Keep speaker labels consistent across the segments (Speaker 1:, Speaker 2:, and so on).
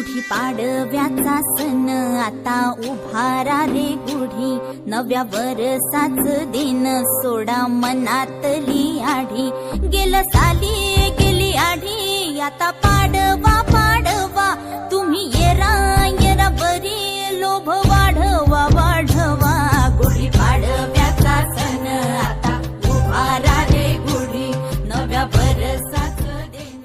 Speaker 1: गुढी पाडव्याचा सण आता उभारा रे गुढी, नव्या वरसाच दिन सोडा मनातली आढी. गेलं साली गेली आढी, आता पाडवा पाडवा तुम्ही येरा येरा बरी, लोभ वाढवा वाढवा. गुढी पाडव्याचा सण आता उभारा रे गुढी, नव्या वरसाच दिन.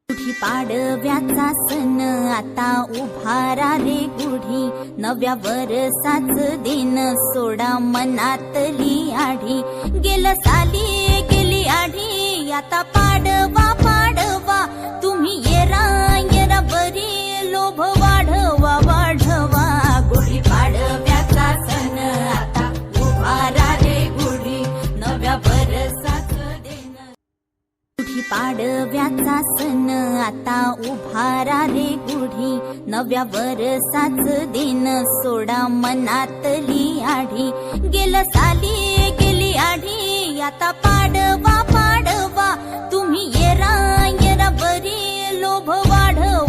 Speaker 1: गुढी पाडव्याचा सण आता उभारा रे गुढी, नव्या वरसाच दिन सोडा मनातली आढी. गेलं साली गेली आढी, आता पाडवा पाडवा तुम्ही येरा येरा बरी, लोभ वाढवा वाढवा. गुढी पाडव्याचा सण आता उभारा रे गुढी, नव्या वरसाच दिन. गुढी पाडव्याचा सण आता उभारा रे गुढी, नव्या वरसाच दिन सोडा मनातली आढी. गेलं साली गेली आढी, आता पाडवा पाडवा तुम्ही येरा येरा बरी, लोभ वाढवा